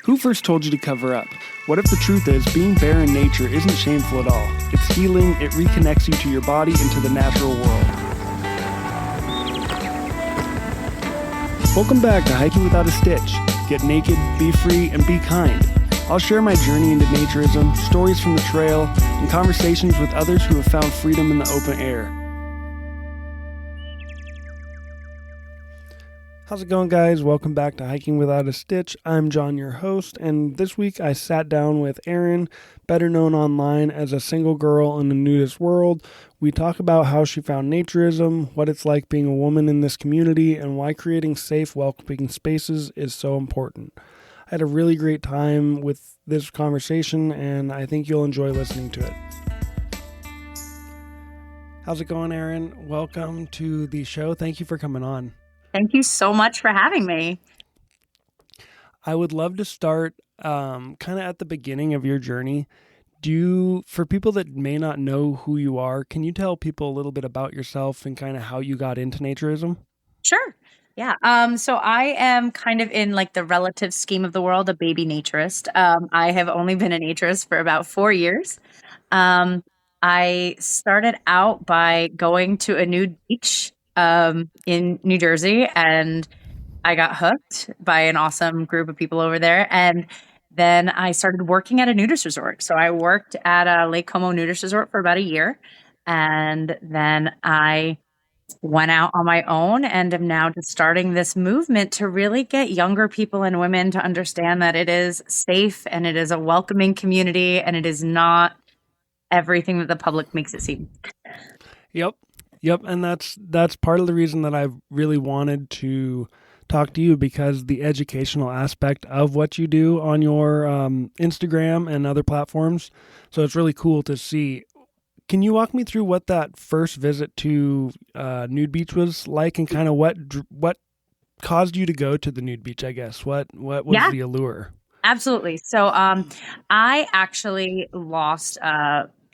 Who first told you to cover up? What if the truth is being bare in nature isn't shameful at all? It's healing, it reconnects you to your body and to the natural world. Welcome back to Hiking Without a Stitch. Get naked, be free, and be kind. I'll share my journey into naturism, stories from the trail, and conversations with others who have found freedom in the open air. How's it going, guys? Welcome back to Hiking Without a Stitch. I'm Jon, your host, and this week I sat down with Erin, better known online as a single girl in the Nudist World. We talk about how she found naturism, what it's like being a woman in this community, and why creating safe, welcoming spaces is so important. I had a really great time with this conversation, and I think you'll enjoy listening to it. How's it going, Erin? Welcome to the show. Thank you for coming on. Thank you so much for having me. I would love to start kind of at the beginning of your journey. For people that may not know who you are, can you tell people a little bit about yourself and kind of how you got into naturism? Sure. Yeah. So I am kind of in like the relative scheme of the world, a baby naturist. I have only been a naturist for about 4 years. I started out by going to a nude beach in New Jersey, and I got hooked by an awesome group of people over there. And then I started working at a nudist resort. So I worked at a Lake Como nudist resort for about a year. And then I went out on my own and am now just starting this movement to really get younger people and women to understand that it is safe and it is a welcoming community and it is not everything that the public makes it seem. Yep, and that's part of the reason that I've really wanted to talk to you, because the educational aspect of what you do on your Instagram and other platforms. So it's really cool to see. Can you walk me through what that first visit to Nude Beach was like, and kind of what caused you to go to the Nude Beach, I guess? What was the allure? Absolutely. So I actually lost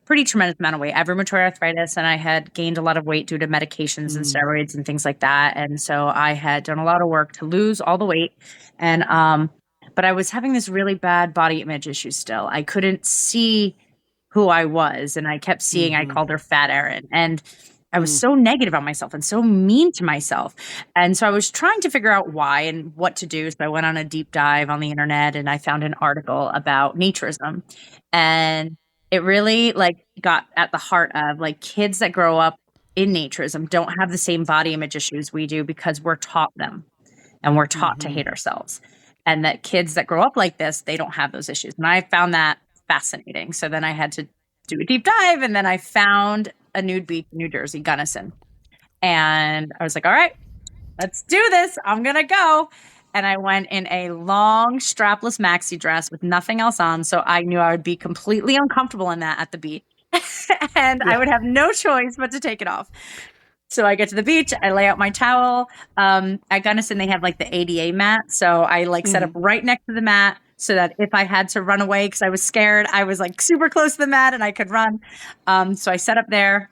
pretty tremendous amount of weight. I have rheumatoid arthritis, and I had gained a lot of weight due to medications and steroids and things like that. And so I had done a lot of work to lose all the weight. And but I was having this really bad body image issue still. I couldn't see who I was, and I kept seeing, I called her Fat Erin. And I was so negative on myself and so mean to myself. And so I was trying to figure out why and what to do. So I went on a deep dive on the internet, and I found an article about naturism. And it really got at the heart of kids that grow up in naturism don't have the same body image issues we do, because we're taught them and we're taught to hate ourselves. And that kids that grow up like this, they don't have those issues. And I found that fascinating. So then I had to do a deep dive, and then I found a nude beach in New Jersey, Gunnison. And I was like, all right, let's do this. I'm going to go. And I went in a long strapless maxi dress with nothing else on. So I knew I would be completely uncomfortable in that at the beach. And I would have no choice but to take it off. So I get to the beach, I lay out my towel. At Gunnison, they have the ADA mat. So I set up right next to the mat, so that if I had to run away because I was scared, I was super close to the mat and I could run. So I set up there.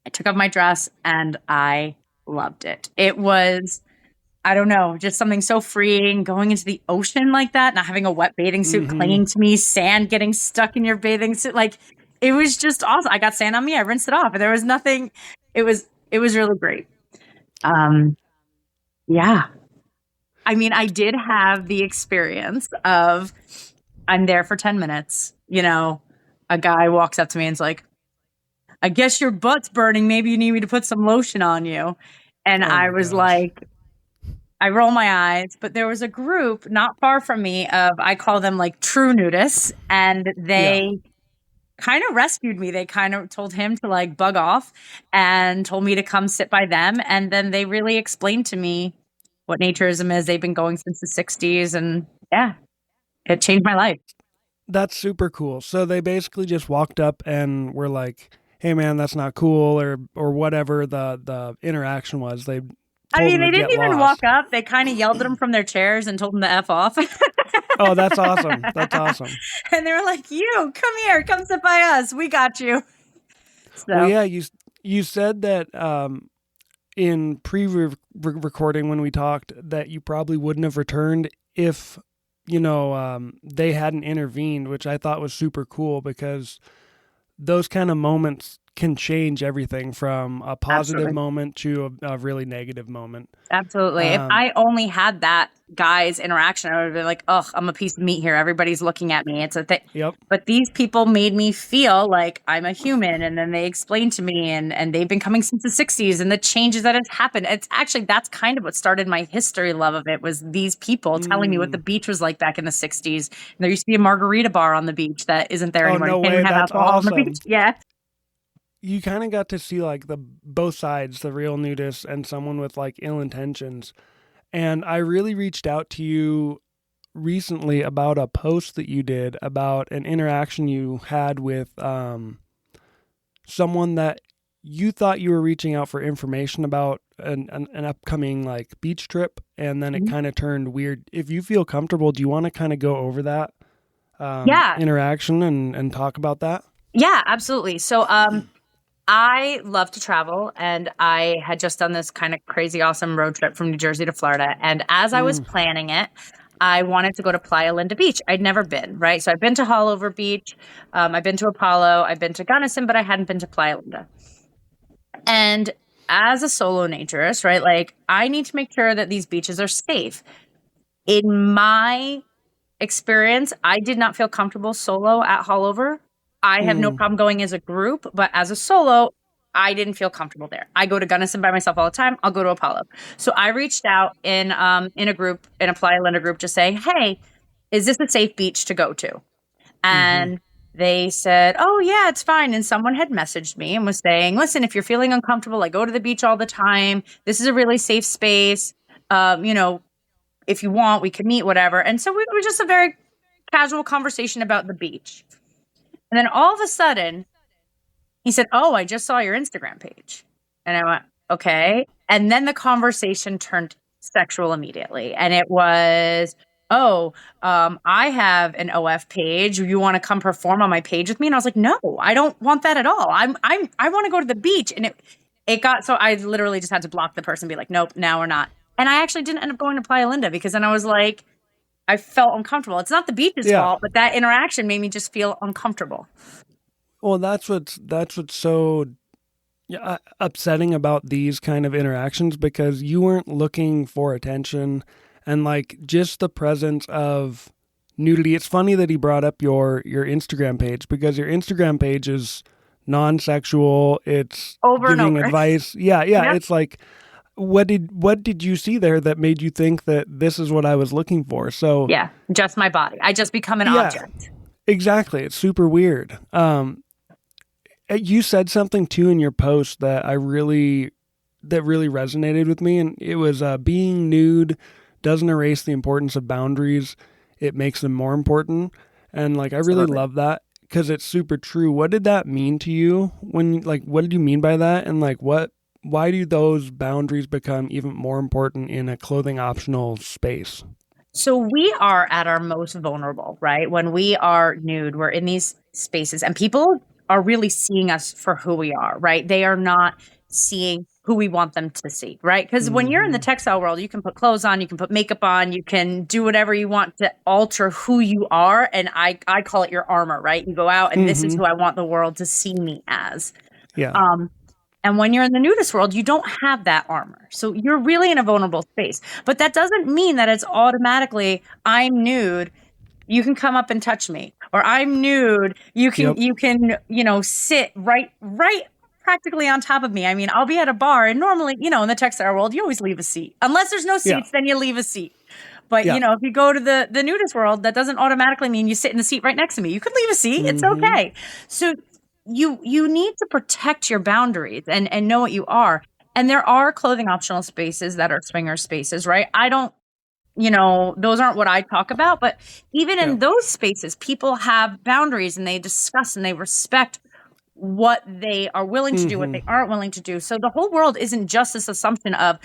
I took off my dress and I loved it. It was, I don't know, just something so freeing, going into the ocean like that, not having a wet bathing suit clinging to me, sand getting stuck in your bathing suit. It was just awesome. I got sand on me. I rinsed it off. And there was nothing. It was really great. Yeah. I mean, I did have the experience of, I'm there for 10 minutes. A guy walks up to me and's like, I guess your butt's burning. Maybe you need me to put some lotion on you. And I was like, I roll my eyes, but there was a group not far from me of, I call them true nudists. And they kind of rescued me. They kind of told him to bug off and told me to come sit by them. And then they really explained to me what naturism is. They've been going since the 60s. And yeah, it changed my life. That's super cool. So they basically just walked up and were like, hey man, that's not cool, or whatever the interaction was. They didn't even walk up. They kind of yelled at them from their chairs and told them to F off. Oh, that's awesome. That's awesome. And they were like, come here, come sit by us. We got you. So. Well, yeah, you said that in pre-recording when we talked that you probably wouldn't have returned if they hadn't intervened, which I thought was super cool because those kind of moments can change everything from a positive Absolutely. moment to a really negative moment. Absolutely. If I only had that guy's interaction, I would have been like, "Oh, I'm a piece of meat here. Everybody's looking at me." It's a thing. Yep. But these people made me feel like I'm a human, and then they explained to me, and they've been coming since the '60s, and the changes that have happened. It's actually that's kind of what started my history love of it was these people telling me what the beach was like back in the '60s. And there used to be a margarita bar on the beach that isn't there anymore. No You can't way. even have That's alcohol on the awesome. beach. Yeah. You kind of got to see like the both sides, the real nudist and someone with like ill intentions. And I really reached out to you recently about a post that you did about an interaction you had with someone that you thought you were reaching out for information about an upcoming like beach trip, and then it kind of turned weird. If you feel comfortable, do you want to kind of go over that interaction and talk about that? Yeah, absolutely. So I love to travel, and I had just done this kind of crazy awesome road trip from New Jersey to Florida. And as I was planning it, I wanted to go to Playa Linda Beach. I'd never been, right? So I've been to Haulover Beach. I've been to Apollo. I've been to Gunnison, but I hadn't been to Playa Linda. And as a solo naturist, right, like I need to make sure that these beaches are safe. In my experience, I did not feel comfortable solo at Haulover. I have no problem going as a group, but as a solo, I didn't feel comfortable there. I go to Gunnison by myself all the time. I'll go to Apollo. So I reached out in a group, in a Playa Linda group, just saying, "Hey, is this a safe beach to go to?" And they said, "Oh yeah, it's fine." And someone had messaged me and was saying, "Listen, if you're feeling uncomfortable, I go to the beach all the time. This is a really safe space. If you want, we can meet, whatever." And so it was just a very casual conversation about the beach. And then all of a sudden, he said, "Oh, I just saw your Instagram page." And I went, "Okay." And then the conversation turned sexual immediately. And it was, "Oh, I have an OF page. You want to come perform on my page with me?" And I was like, "No, I don't want that at all. I want to go to the beach." And it got, so I literally just had to block the person and be like, "Nope, now we're not." And I actually didn't end up going to Playa Linda because then I was like, I felt uncomfortable. It's not the beach's fault, but that interaction made me just feel uncomfortable. Well, that's what's so upsetting about these kind of interactions, because you weren't looking for attention and like just the presence of nudity. It's funny that he brought up your Instagram page, because your Instagram page is non-sexual. It's over giving and over advice. Yeah. Yep. It's like, what did you see there that made you think that this is what I was looking for? So yeah, just my body. I just become an object. Exactly. It's super weird. You said something too in your post that really resonated with me, and it was being nude doesn't erase the importance of boundaries. It makes them more important. And like I really love that, because it's super true. What did that mean to you when, like, what did you mean by that? And like why do those boundaries become even more important in a clothing optional space? So we are at our most vulnerable, right? When we are nude, we're in these spaces and people are really seeing us for who we are, right? They are not seeing who we want them to see, right? Because when you're in the textile world, you can put clothes on, you can put makeup on, you can do whatever you want to alter who you are. And I call it your armor, right? You go out and this is who I want the world to see me as. Yeah. And when you're in the nudist world, you don't have that armor. So you're really in a vulnerable space. But that doesn't mean that it's automatically, I'm nude, you can come up and touch me. Or I'm nude, you can sit right practically on top of me. I mean, I'll be at a bar, and normally, in the textile world, you always leave a seat. Unless there's no seats, then you leave a seat. But, if you go to the nudist world, that doesn't automatically mean you sit in the seat right next to me. You could leave a seat. It's okay. So you need to protect your boundaries and know what you are. And there are clothing optional spaces that are swinger spaces, right? I don't, those aren't what I talk about, but even in those spaces, people have boundaries and they discuss and they respect what they are willing to do, what they aren't willing to do. So the whole world isn't just this assumption of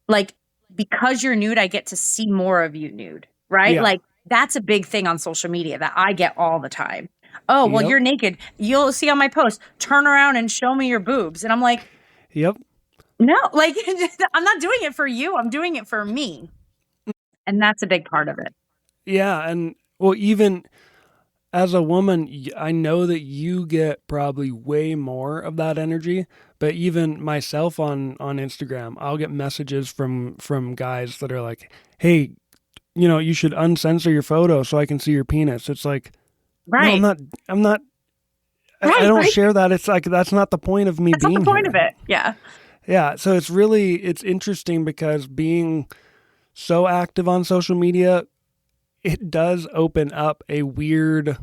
like, because you're nude, I get to see more of you nude, right? Yeah. Like that's a big thing on social media that I get all the time. Oh, well, you're naked. You'll see on my post, turn around and show me your boobs. And I'm like, no, like I'm not doing it for you. I'm doing it for me. And that's a big part of it. Yeah, and well, even as a woman, I know that you get probably way more of that energy. But even myself on Instagram, I'll get messages from guys that are like, "Hey, you should uncensor your photo so I can see your penis." It's like, no, I'm Right. not. I'm not. I Right. don't Right. share that. It's like that's not the point of me That's not the being point of here. it. Yeah. Yeah, so it's interesting because being so active on social media, it does open up a weird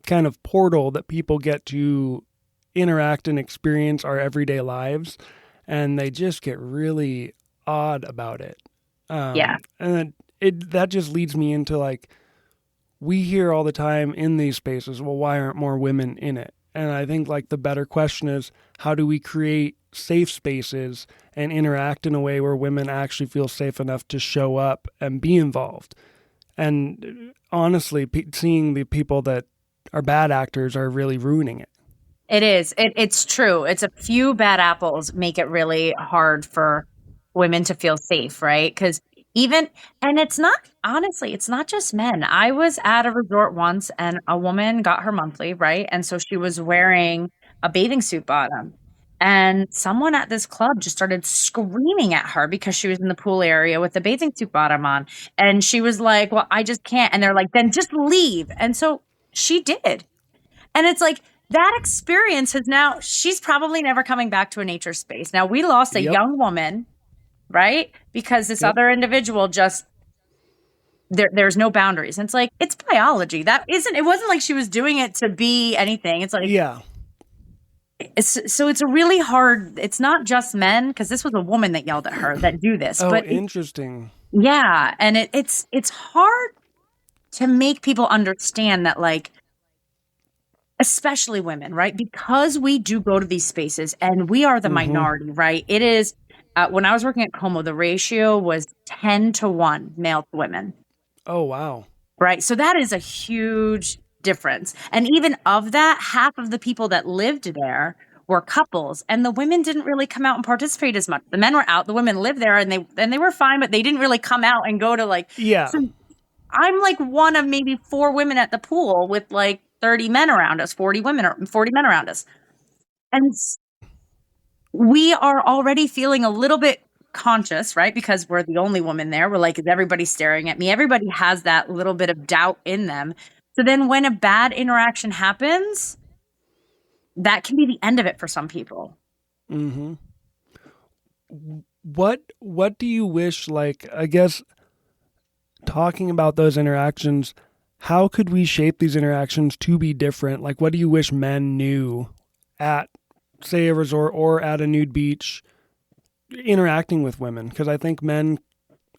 kind of portal that people get to interact and experience our everyday lives, and they just get really odd about it. Yeah. And it that just leads me into like we hear all the time in these spaces, well, why aren't more women in it? And I think like the better question is how do we create safe spaces and interact in a way where women actually feel safe enough to show up and be involved? And honestly, seeing the people that are bad actors are really ruining it. It is. It's true. It's a few bad apples make it really hard for women to feel safe, right? Because even, and it's not, honestly, it's not just men. I was at a resort once and a woman got her monthly, right? And so she was wearing a bathing suit bottom. And someone at this club just started screaming at her because she was in the pool area with the bathing suit bottom on. And she was like, well, I just can't. And they're like, then just leave. And so she did. And it's like that experience has now, she's probably never coming back to a nature space. Now, we lost a Yep. young woman, right? Because this Yep. other individual just, there's no boundaries. And it's like, it's biology. It wasn't like she was doing it to be anything. It's like, Yeah. so it's a really hard, it's not just men, because this was a woman that yelled at her that do this. Oh, But interesting. yeah. And it's hard to make people understand that, like, especially women, right? Because we do go to these spaces and we are the Mm-hmm. minority, right? It is, when I was working at Como, the ratio was 10-1 male to women, Oh, wow. right? So that is a huge difference. And even of that, half of the people that lived there were couples, and the women didn't really come out and participate as much. The men were out, the women lived there, and they were fine, but they didn't really come out and go to, like, Yeah. so I'm like one of maybe 4 women at the pool with like 30 men around us, 40 men around us. And we are already feeling a little bit conscious, right? Because we're the only woman there. We're like, is everybody staring at me? Everybody has that little bit of doubt in them. So then when a bad interaction happens, that can be the end of it for some people. Mm-hmm. What do you wish, like, I guess talking about those interactions, how could we shape these interactions to be different? Like, what do you wish men knew at, say, a resort or at a nude beach interacting with women? Because I think men,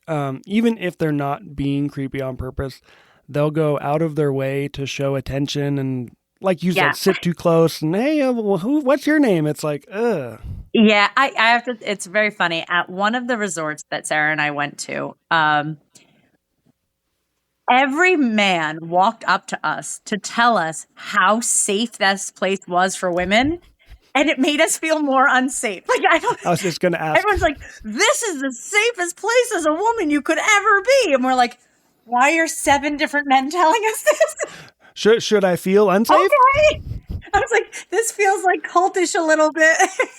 even if they're not being creepy on purpose, they'll go out of their way to show attention and, like you Yeah. said, sit too close and, hey, well, what's your name? It's like, ugh. Yeah, I have to, it's very funny. At one of the resorts that Sarah and I went to, every man walked up to us to tell us how safe this place was for women, and it made us feel more unsafe. Like, I was just going to ask. everyone's like, this is the safest place as a woman you could ever be. And we're like, why are 7 different men telling us this? Should I feel unsafe? Okay. I was like, this feels like cultish a little bit.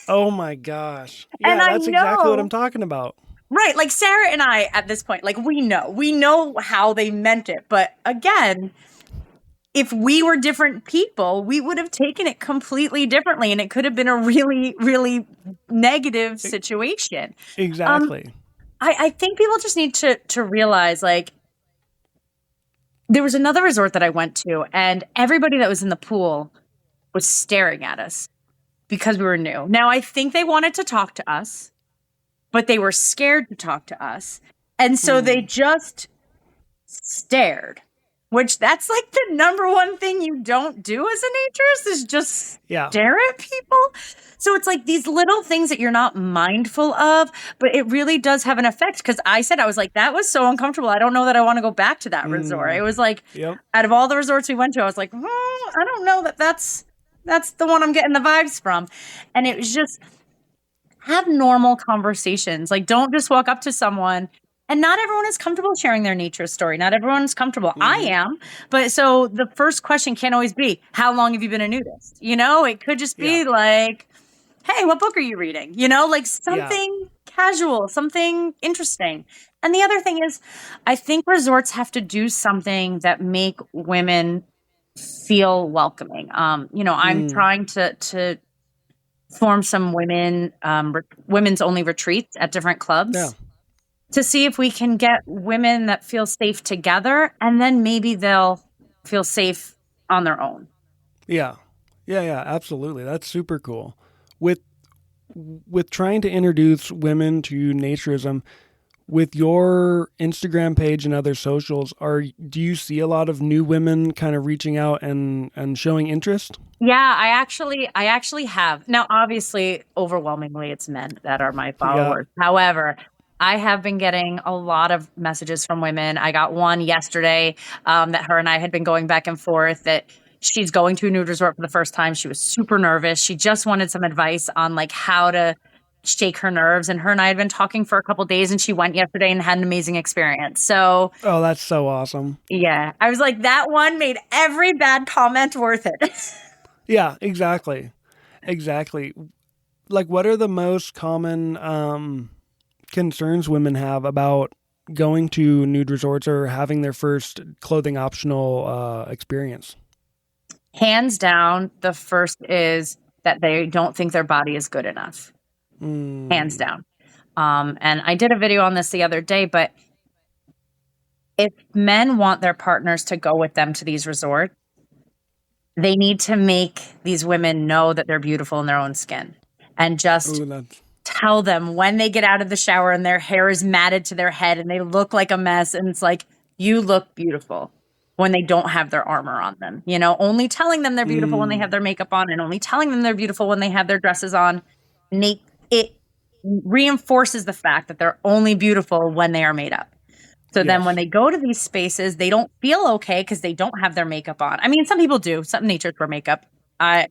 Oh my gosh. Yeah, And I that's exactly what know, I'm talking about. right, like Sarah and I at this point, like, we know how they meant it. But again, if we were different people, we would have taken it completely differently, and it could have been a really, really negative situation. Exactly. I think people just need to realize, like, there was another resort that I went to, and everybody that was in the pool was staring at us because we were new. Now, I think they wanted to talk to us, but they were scared to talk to us. And so they just stared, which that's like the number one thing you don't do as a naturist is just Yeah. stare at people. So it's like these little things that you're not mindful of, but it really does have an effect. Because I was like, that was so uncomfortable. I don't know that I want to go back to that resort. It was like, Yep. out of all the resorts we went to, I was like, I don't know that's the one I'm getting the vibes from. And it was just, have normal conversations. Like, don't just walk up to someone And not everyone is comfortable sharing their nature story. Not everyone's comfortable. I am. But so the first question can't always be, how long have you been a nudist? It could just be like, hey, what book are you reading? Like something casual, something interesting. And the other thing is, I think resorts have to do something that make women feel welcoming. I'm trying to form some women's only retreats at different clubs to see if we can get women that feel safe together, and then maybe they'll feel safe on their own. Yeah, absolutely. That's super cool. With trying to introduce women to naturism, with your Instagram page and other socials, do you see a lot of new women kind of reaching out and showing interest? Yeah, I actually have. Now, obviously, overwhelmingly, it's men that are my followers. Yeah. However, I have been getting a lot of messages from women. I got one yesterday that her and I had been going back and forth, that she's going to a nude resort for the first time. She was super nervous. She just wanted some advice on like how to shake her nerves. And her and I had been talking for a couple of days, and she went yesterday and had an amazing experience. So, oh, that's so awesome. Yeah. I was like, that one made every bad comment worth it. Yeah, exactly. Like, what are the most common concerns women have about going to nude resorts or having their first clothing optional experience? Hands down, the first is that they don't think their body is good enough. Hands down. And I did a video on this the other day, but if men want their partners to go with them to these resorts, they need to make these women know that they're beautiful in their own skin, and just tell them when they get out of the shower and their hair is matted to their head and they look like a mess, and it's like, you look beautiful, when they don't have their armor on them. Only telling them they're beautiful when they have their makeup on, and only telling them they're beautiful when they have their dresses on, it reinforces the fact that they're only beautiful when they are made up. So then when they go to these spaces, they don't feel okay because they don't have their makeup on. I mean, some people do. Some naturists wear makeup. I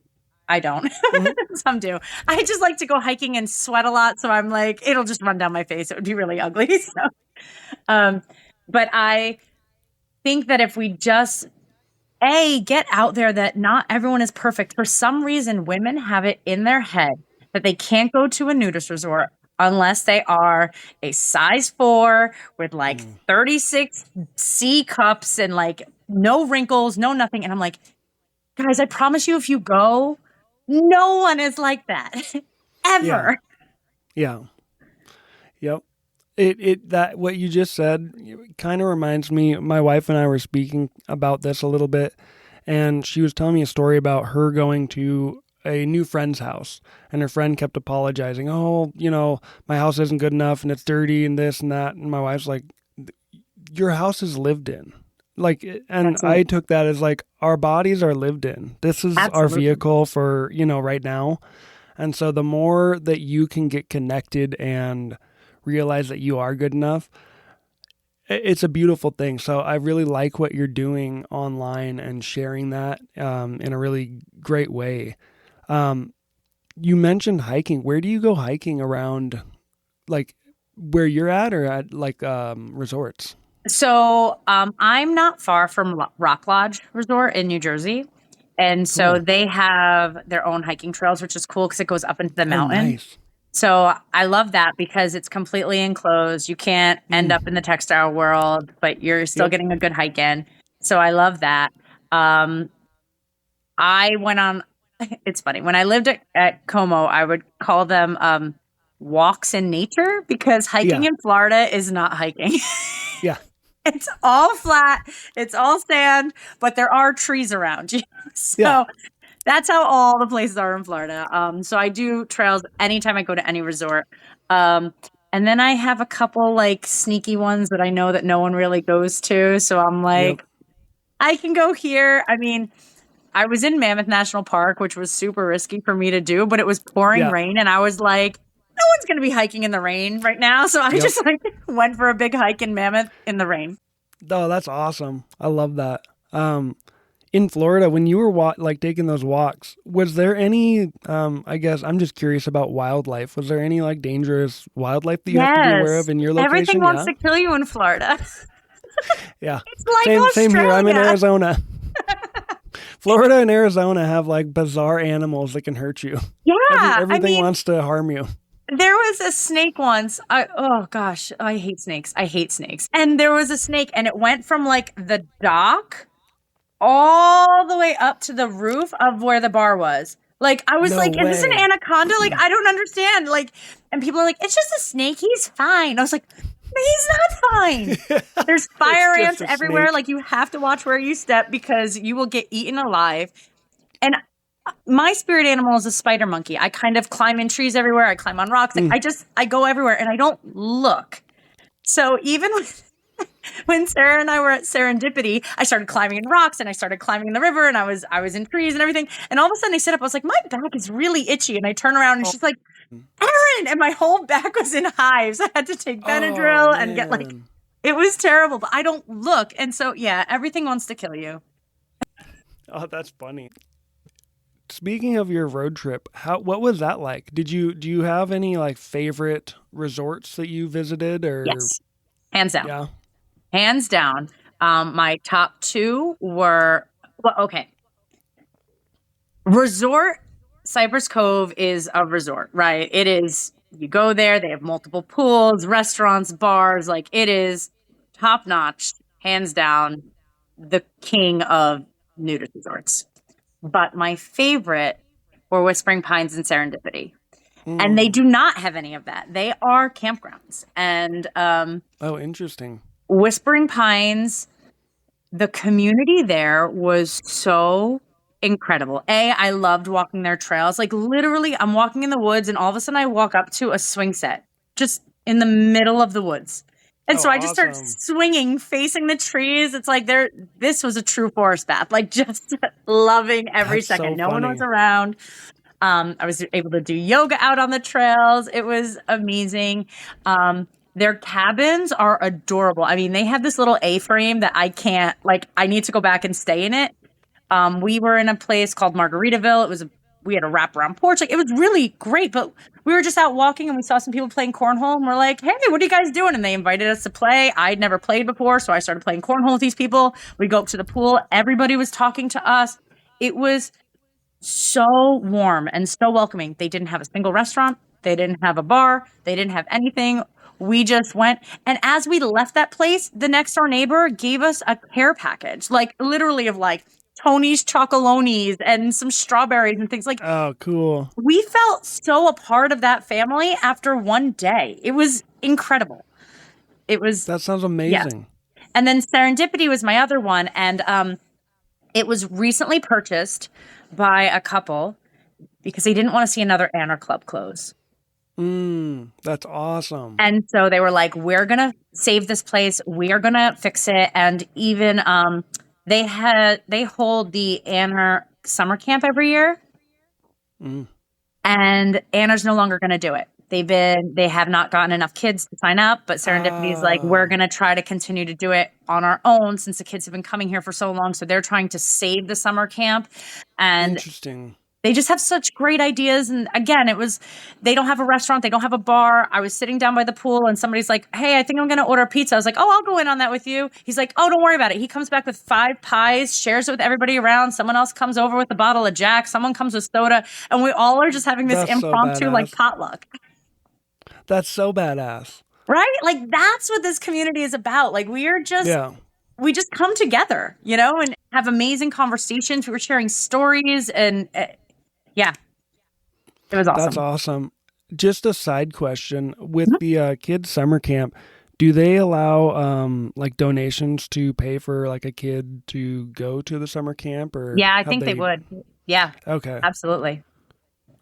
don't. Some do. I just like to go hiking and sweat a lot. So I'm like, it'll just run down my face. It would be really ugly. So, but I think that if we just, get out there, that not everyone is perfect. For some reason, women have it in their head that they can't go to a nudist resort unless they are a size 4 with like 36 C cups and like no wrinkles, no nothing. And I'm like, guys, I promise you, if you go, no one is like that ever. Yeah. Yep. That what you just said kind of reminds me, my wife and I were speaking about this a little bit, and she was telling me a story about her going to a new friend's house, and her friend kept apologizing. Oh, my house isn't good enough and it's dirty and this and that. And my wife's like, your house is lived in. Like, and I took that as like, our bodies are lived in. This is our vehicle for, right now. And so the more that you can get connected and realize that you are good enough, it's a beautiful thing. So I really like what you're doing online and sharing that in a really great way. You mentioned hiking. Where do you go hiking around, like where you're at, or at like resorts? So I'm not far from Rock Lodge Resort in New Jersey. And so they have their own hiking trails, which is cool because it goes up into the mountain. Nice. So I love that because it's completely enclosed. You can't end up in the textile world, but you're still getting a good hike in. So I love that. I went on, it's funny, when I lived at Como, I would call them walks in nature, because hiking in Florida is not hiking. Yeah. It's all flat, it's all sand, but there are trees around you. So that's how all the places are in Florida. So I do trails anytime I go to any resort. And then I have a couple like sneaky ones that I know that no one really goes to. So I'm like, I can go here. I mean, I was in Mammoth National Park, which was super risky for me to do, but it was pouring rain. And I was like, no one's going to be hiking in the rain right now. So I just like went for a big hike in Mammoth in the rain. Oh, that's awesome. I love that. In Florida, when you were like taking those walks, was there any? I guess I'm just curious about wildlife. Was there any like dangerous wildlife that you have to be aware of Yes. in your Everything location? wants Yeah, to kill you in Florida. yeah. It's like Same here. I'm in Australia. Arizona. Florida and Arizona have like bizarre animals that can hurt you. Yeah. I Everything mean, wants to harm you. there was a snake once. Oh gosh, I hate snakes. I hate snakes. And there was a snake, and it went from like the dock all the way up to the roof of where the bar was. Like, I was No like, is this an way. anaconda? Like, I don't understand. Like, and people are like, it's just a snake. He's fine. I was like, he's not fine. There's It's fire just ants a everywhere. snake. Like, you have to watch where you step because you will get eaten alive. And my spirit animal is a spider monkey. I kind of climb in trees everywhere. I climb on rocks. Like, Mm. I go everywhere and I don't look. So even when Sarah and I were at Serendipity, I started climbing in rocks and I started climbing in the river and I was in trees and everything. And all of a sudden I sit up, I was like, my back is really itchy. And I turn around and she's like, Erin! And my whole back was in hives. I had to take Oh Benadryl and get like, man. it was terrible, but I don't look. And so, yeah, everything wants to kill you. Oh, that's funny. Speaking of your road trip, what was that like? Do you have any like favorite resorts that you visited or Yes, hands down. yeah? Hands down. My top two were, well, okay. Resort, Cypress Cove is a resort, right? It is, you go there, they have multiple pools, restaurants, bars, like it is top notch, hands down, the king of nudist resorts. But my favorite were Whispering Pines and Serendipity. And they Mm. do not have any of that. They are campgrounds. And Oh, interesting. Whispering Pines, the community there was so incredible. I loved walking their trails. Like literally, I'm walking in the woods and all of a sudden I walk up to a swing set just in the middle of the woods. And Oh, so I just start awesome. swinging, facing the trees. It's like this was a true forest bath, like just loving every That's so second. No one was funny. around. I was able to do yoga out on the trails. It was amazing. Their cabins are adorable. I mean, they have this little A-frame that I can't, like, I need to go back and stay in it. We were in a place called Margaritaville. We had a wraparound porch. Like, it was really great, but we were just out walking and we saw some people playing cornhole and we're like, hey, what are you guys doing? And they invited us to play. I'd never played before, so I started playing cornhole with these people. We go up to the pool. Everybody was talking to us. It was so warm and so welcoming. They didn't have a single restaurant. They didn't have a bar. They didn't have anything. We just went. And as we left that place, the next door neighbor gave us a care package, like literally of like Tony's Chocolonis and some strawberries and things like Oh, cool. we felt so a part of that family after one day. It was incredible. It was, That sounds yes. amazing. And then Serendipity was my other one. And it was recently purchased by a couple because they didn't want to see another Anna Club close. That's awesome. And so they were like, we're going to save this place. We are going to fix it. And even they hold the Anna summer camp every year. Mm. And Anna's no longer going to do it. They have not gotten enough kids to sign up, but Serendipity is like, we're going to try to continue to do it on our own since the kids have been coming here for so long. So they're trying to save the summer camp. And Interesting. they just have such great ideas. And again, they don't have a restaurant. They don't have a bar. I was sitting down by the pool and somebody's like, hey, I think I'm going to order a pizza. I was like, oh, I'll go in on that with you. He's like, oh, don't worry about it. He comes back with 5 pies, shares it with everybody around. Someone else comes over with a bottle of Jack. Someone comes with soda. And we all are just having this That's so impromptu like badass. potluck. That's so badass. Right? Like that's what this community is about. Like we Yeah. just come together, and have amazing conversations. We were sharing stories and yeah, it was awesome. That's awesome. Just a side question with the kids summer camp, do they allow like donations to pay for like a kid to go to the summer camp or Yeah, I have think they would. Yeah, Okay. absolutely.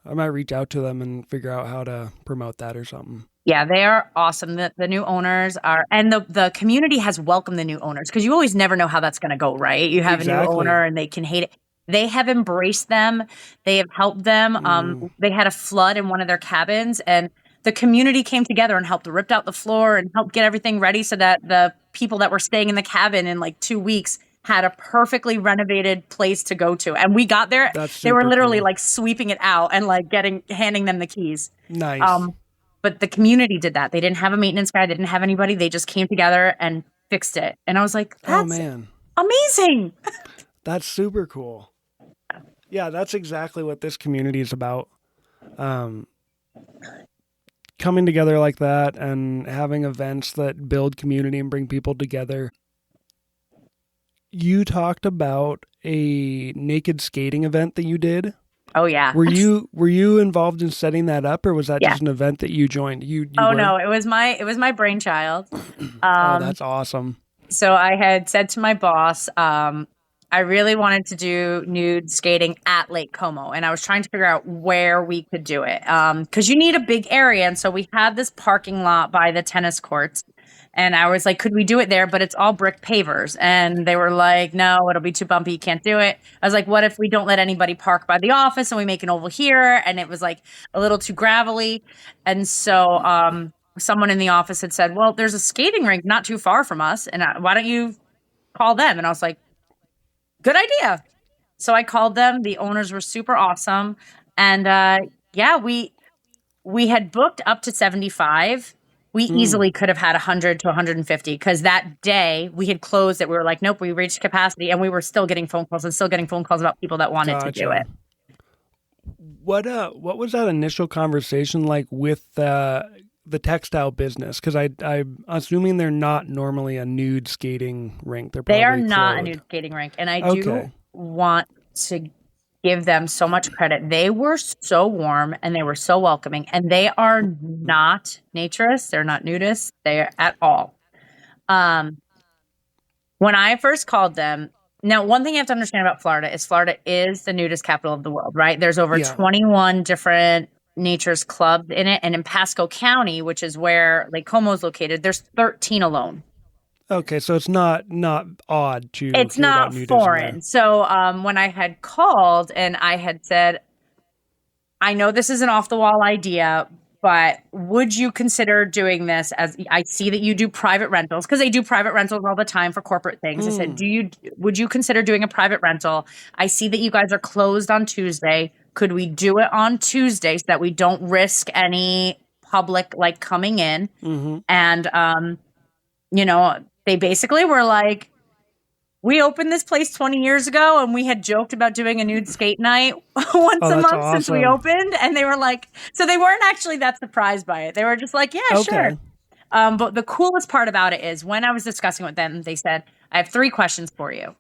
I might reach out to them and figure out how to promote that or something. Yeah, they are awesome. The new owners are, and the community has welcomed the new owners because you always never know how that's going to go, right? You have a new Exactly. owner and they can hate it. They have embraced them. They have helped them. They had a flood in one of their cabins and the community came together and helped rip out the floor and helped get everything ready so that the people that were staying in the cabin in like 2 weeks had a perfectly renovated place to go to. And we got there, they were literally like sweeping it out and like handing them the keys. Nice. But the community did that. They didn't have a maintenance guy. They didn't have anybody. They just came together and fixed it. And I was like, that's amazing. That's super cool. Yeah, that's exactly what this community is about. Coming together like that and having events that build community and bring people together. You talked about a naked skating event that you did. Oh yeah. Were you involved in setting that up, or was that just an event that you joined? No, it was my brainchild. Oh, that's awesome. So I had said to my boss, I really wanted to do nude skating at Lake Como, and I was trying to figure out where we could do it. Because you need a big area, and so we had this parking lot by the tennis courts. And I was like, could we do it there? But it's all brick pavers. And they were like, no, it'll be too bumpy. You can't do it. I was like, what if we don't let anybody park by the office and we make an oval here? And it was like a little too gravelly. And so someone in the office had said, well, there's a skating rink not too far from us. And why don't you call them? And I was like, good idea. So I called them. The owners were super awesome. And we had booked up to 75. We easily could have had 100 to 150 because that day we had closed it. We were like, nope, we reached capacity, and we were still getting phone calls about people that wanted to do it. What was that initial conversation like with the textile business? Because I'm assuming they're not normally a nude skating rink. They are not a nude skating rink, and I do want to give them so much credit. They were so warm and they were so welcoming, and they are not naturists. They're not nudists. They are at all. When I first called them, now one thing you have to understand about Florida is the nudist capital of the world, right? There's over 21 different naturist clubs in it. And in Pasco County, which is where Lake Como is located, there's 13 alone. Okay, so it's not odd to it's not foreign. So when I had called and I had said, I know this is an off the wall idea, but would you consider doing this? As I see that you do private rentals, because they do private rentals all the time for corporate things. I said, would you consider doing a private rental? I see that you guys are closed on Tuesday. Could we do it on Tuesday so that we don't risk any public like coming in? And they basically were like, we opened this place 20 years ago and we had joked about doing a nude skate night once a month since we opened. And they were like, so they weren't actually that surprised by it. They were just like, yeah, sure. But the coolest part about it is when I was discussing with them, they said, I have 3 questions for you.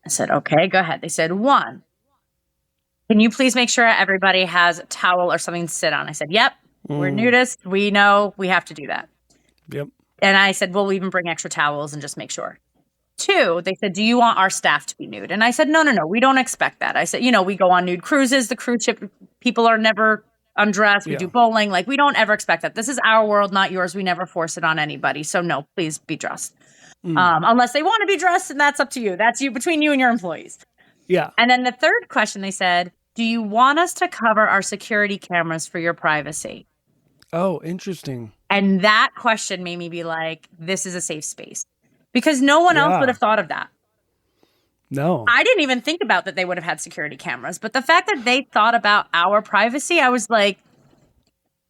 I said, okay, go ahead. They said, 1, can you please make sure everybody has a towel or something to sit on? I said, yep, we're nudists. We know we have to do that. Yep. And I said, we'll even bring extra towels and just make sure. 2, they said, do you want our staff to be nude? And I said, no, we don't expect that. I said, we go on nude cruises. The cruise ship people are never undressed. We do bowling. Like, we don't ever expect that. This is our world, not yours. We never force it on anybody. So no, please be dressed. Unless they want to be dressed, and that's up to you. That's between you and your employees. Yeah. And then the 3rd question, they said, do you want us to cover our security cameras for your privacy? Oh, interesting. And that question made me be like, this is a safe space. Because no one else would have thought of that. No. I didn't even think about that they would have had security cameras. But the fact that they thought about our privacy, I was like,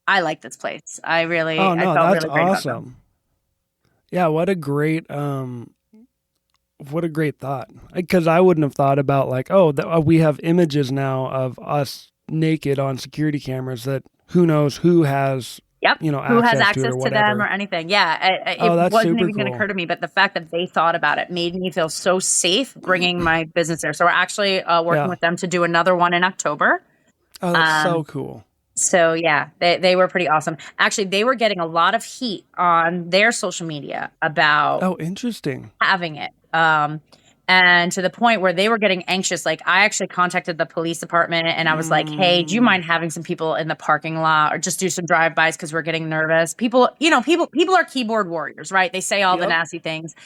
I like this place. I felt that's really great awesome. about them. Yeah, what a great thought. Because I wouldn't have thought about like, we have images now of us naked on security cameras that who knows who has who has access to them or anything. Yeah. It wasn't even going to occur to me, but the fact that they thought about it made me feel so safe bringing my business there. So we're actually working with them to do another one in October. Oh, that's so cool. So yeah, they were pretty awesome. Actually, they were getting a lot of heat on their social media about interesting having it. And to the point where they were getting anxious. Like, I actually contacted the police department and I was like, hey, do you mind having some people in the parking lot or just do some drive-bys because we're getting nervous? People are keyboard warriors, right? They say all the nasty things.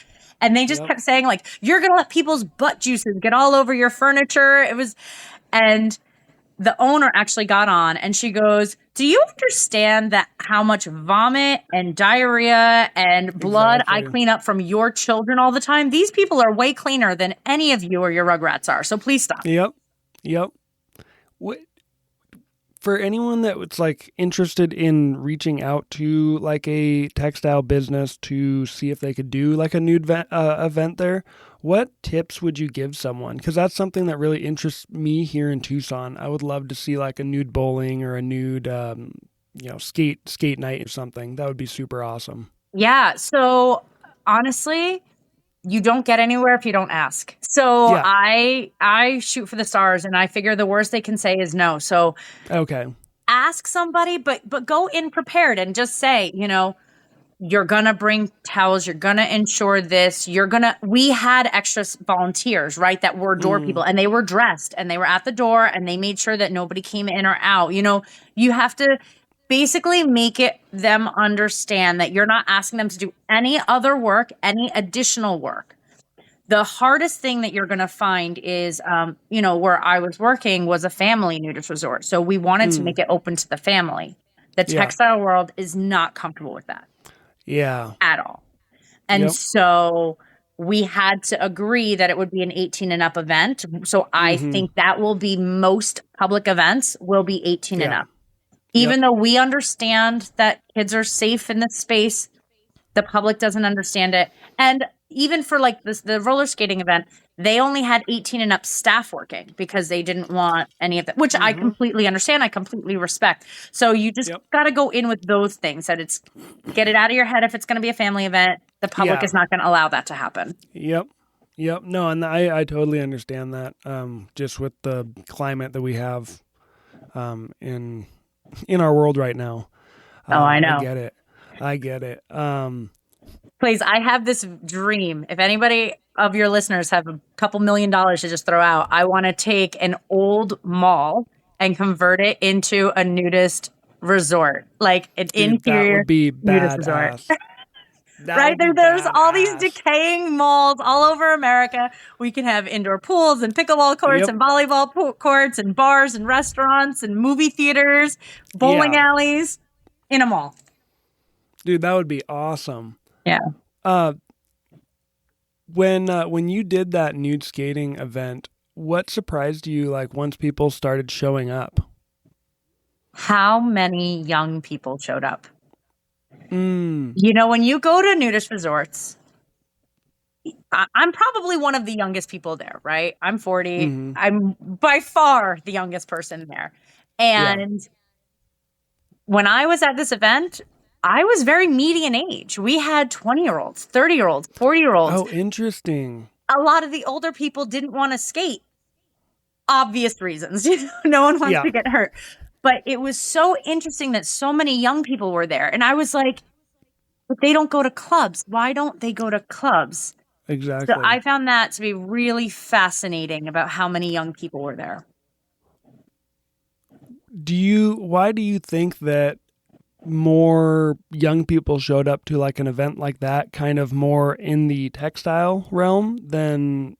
And they just kept saying, like, you're going to let people's butt juices get all over your furniture. And the owner actually got on and she goes, do you understand that how much vomit and diarrhea and blood I clean up from your children all the time? These people are way cleaner than any of you or your Rugrats are. So please stop. Yep. For anyone that's like interested in reaching out to like a textile business to see if they could do like a nude event there, what tips would you give someone? Because that's something that really interests me here in Tucson. I would love to see like a nude bowling or a nude, skate night or something. That would be super awesome. Yeah. So honestly, you don't get anywhere if you don't ask. So yeah. I shoot for the stars, and I figure the worst they can say is no. So okay, ask somebody, but go in prepared and just say, you're going to bring towels. You're going to ensure this. We had extra volunteers, right? That were door people, and they were dressed and they were at the door and they made sure that nobody came in or out. You have to basically make them understand that you're not asking them to do any other work, any additional work. The hardest thing that you're going to find is, where I was working was a family nudist resort. So we wanted to make it open to the family. The textile world is not comfortable with that. Yeah. At all. And so we had to agree that it would be an 18 and up event. So I think that will be most public events will be 18 and up. Even though we understand that kids are safe in this space, the public doesn't understand it. And even for like the roller skating event, they only had 18 and up staff working because they didn't want any of that, which I completely understand. I completely respect. So you just got to go in with those things, that get it out of your head. If it's going to be a family event, the public is not going to allow that to happen. Yep. No, and I totally understand that. Just with the climate that we have in our world right now. I know. I get it. Please, I have this dream. If anybody of your listeners have a couple $1 million to just throw out, I want to take an old mall and convert it into a nudist resort, like an interior that would be nudist resort. Right? There's all these decaying malls all over America. We can have indoor pools and pickleball courts and volleyball courts and bars and restaurants and movie theaters, bowling alleys in a mall. Dude, that would be awesome. Yeah. When you did that nude skating event, what surprised you, like, once people started showing up? How many young people showed up? When you go to nudist resorts, I'm probably one of the youngest people there, right? I'm 40. I'm by far the youngest person there. And when I was at this event, I was very median age. We had 20-year-olds, 30-year-olds, 40-year-olds. Oh, interesting. A lot of the older people didn't want to skate. Obvious reasons. No one wants to get hurt. But it was so interesting that so many young people were there. And I was like, but they don't go to clubs. Why don't they go to clubs? Exactly. So I found that to be really fascinating about how many young people were there. Why do you think that more young people showed up to like an event like that, kind of more in the textile realm than,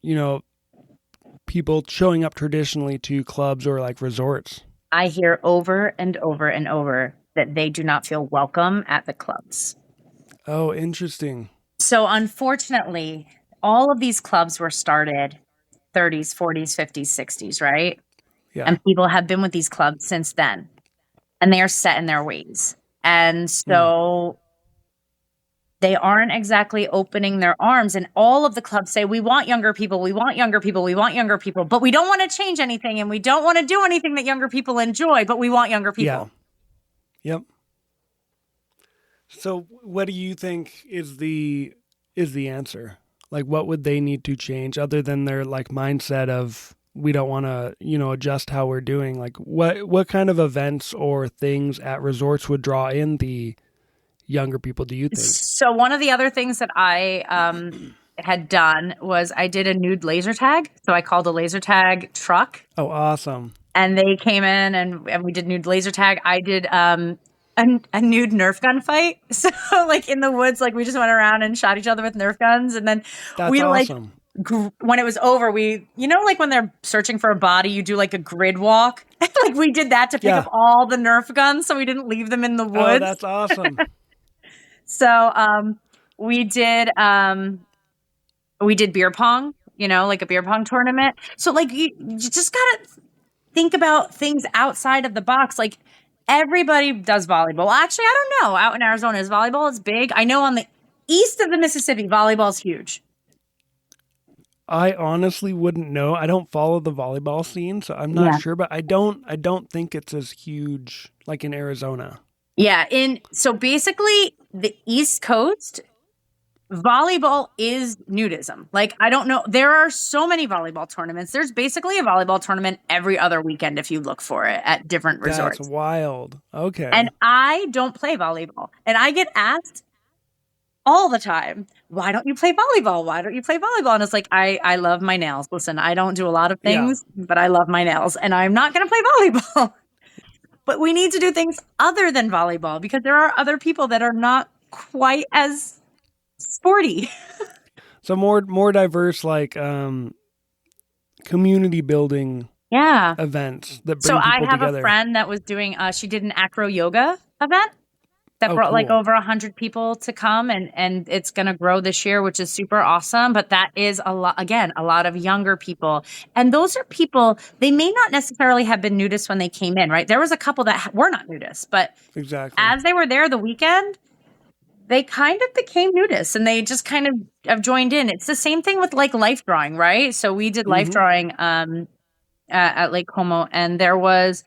people showing up traditionally to clubs or like resorts? I hear over and over and over that they do not feel welcome at the clubs. Oh, interesting. So unfortunately, all of these clubs were started 30s, 40s, 50s, 60s, right? Yeah. And people have been with these clubs since then. And they are set in their ways. And so they aren't exactly opening their arms. And all of the clubs say, we want younger people, we want younger people, we want younger people. But we don't want to change anything, and we don't want to do anything that younger people enjoy, but we want younger people. Yeah. Yep. So what do you think is the answer? Like, what would they need to change other than their like mindset of, we don't want to, adjust how we're doing? Like, what kind of events or things at resorts would draw in the younger people, do you think? So one of the other things that I had done was I did a nude laser tag. So I called a laser tag truck. Oh, awesome. And they came in and we did nude laser tag. I did a nude Nerf gun fight. So like in the woods, like we just went around and shot each other with Nerf guns. And then That's awesome. when it was over, like when they're searching for a body, you do like a grid walk. Like we did that to pick up all the Nerf guns so we didn't leave them in the woods. Oh, that's awesome. So we did beer pong, like a beer pong tournament. So like you just gotta think about things outside of the box. Like everybody does volleyball. Well, actually, I don't know. Out in Arizona, is volleyball is big? I know on the east of the Mississippi, volleyball is huge. I honestly wouldn't know. I don't follow the volleyball scene, so I'm not sure, but I don't think it's as huge like in Arizona. Yeah, so basically the East Coast, volleyball is nudism. Like, I don't know. There are so many volleyball tournaments. There's basically a volleyball tournament every other weekend if you look for it at different resorts. That's wild. Okay. And I don't play volleyball. And I get asked all the time, why don't you play volleyball? Why don't you play volleyball? And it's like, I love my nails. Listen, I don't do a lot of things, but I love my nails. And I'm not going to play volleyball. But we need to do things other than volleyball because there are other people that are not quite as sporty. So more diverse, like community building events that bring people together. So I have a friend that was doing, she did an acro yoga event that brought like over 100 people to come, and it's going to grow this year, which is super awesome. But that is a lot of younger people. And those are people, they may not necessarily have been nudists when they came in, right? There was a couple that were not nudists, but as they were there the weekend, they kind of became nudists and they just kind of have joined in. It's the same thing with like life drawing, right? So we did life drawing at Lake Como, and there was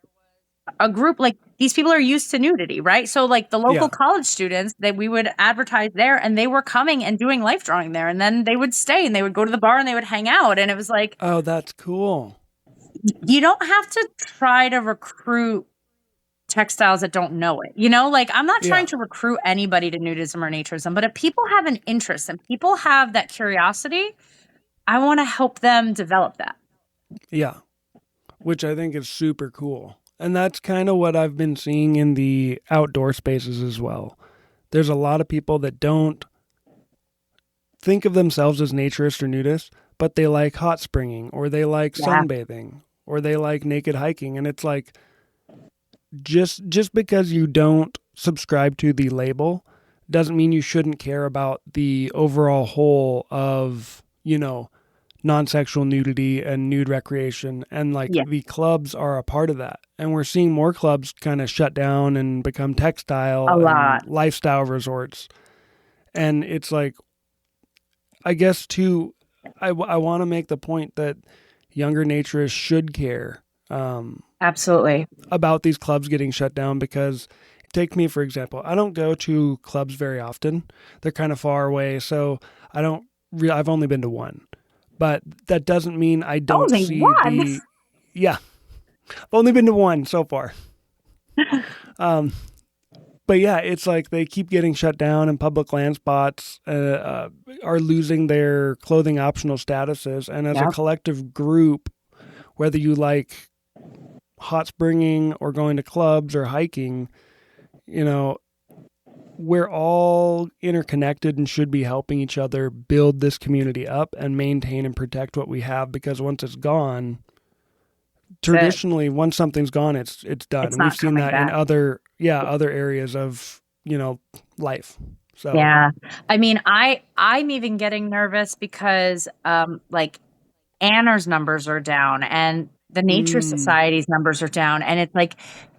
a group, like these people are used to nudity, right? So like the local college students that we would advertise there, and they were coming and doing life drawing there, and then they would stay and they would go to the bar and they would hang out. And it was like, oh, that's cool. You don't have to try to recruit textiles that don't know it. Like I'm not trying to recruit anybody to nudism or naturism, but if people have an interest and people have that curiosity, I want to help them develop that. Yeah. Which I think is super cool. And that's kind of what I've been seeing in the outdoor spaces as well. There's a lot of people that don't think of themselves as naturists or nudists, but they like hot springing, or they like sunbathing, or they like naked hiking. And it's like, just because you don't subscribe to the label doesn't mean you shouldn't care about the overall whole of, non-sexual nudity and nude recreation. And the clubs are a part of that. And we're seeing more clubs kind of shut down and become textile and lifestyle resorts. And it's like, I guess too, I want to make the point that younger naturists should care. Absolutely. About these clubs getting shut down, because take me, for example, I don't go to clubs very often. They're kind of far away. So I've only been to one. But that doesn't mean I don't see the... Yeah. I've only been to one so far. But yeah, it's like they keep getting shut down, and public land spots are losing their clothing optional statuses. And as a collective group, whether you like hot springing or going to clubs or hiking, we're all interconnected and should be helping each other build this community up and maintain and protect what we have, because once it's gone, traditionally, once something's gone, it's done. And we've seen that back in other areas of, life. So yeah. I mean, I'm even getting nervous because like Anner's numbers are down and the Nature Society's numbers are down. And it's like,